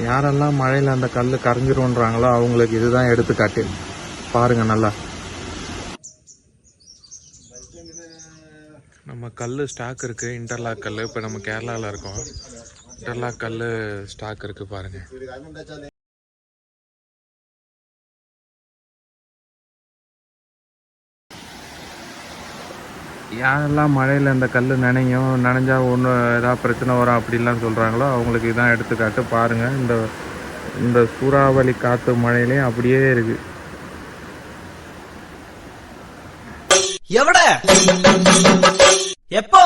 யாரெல்லாம் மழையில அந்த கல்லு கரைஞ்சிரும்ன்றாங்களோ அவங்களுக்கு இதுதான் எடுத்துக்காட்டு. பாருங்க நல்லா. நம்ம கல் ஸ்டாக் இருக்கு, இன்டர்லாக் கல். இப்போ நம்ம கேரளாவில் இருக்கோம். இன்டர்லாக் கல் ஸ்டாக் இருக்கு பாருங்க. யாரெல்லாம் மழையில் இந்த கல் நனைஞ்சா ஒன்று ஏதாவது பிரச்சனை வரும் அப்படிலாம் சொல்கிறாங்களோ அவங்களுக்கு இதான் எடுத்துக்காட்டு. பாருங்கள், இந்த சூறாவளி காற்று மழையிலையும் அப்படியே இருக்கு. எப்போ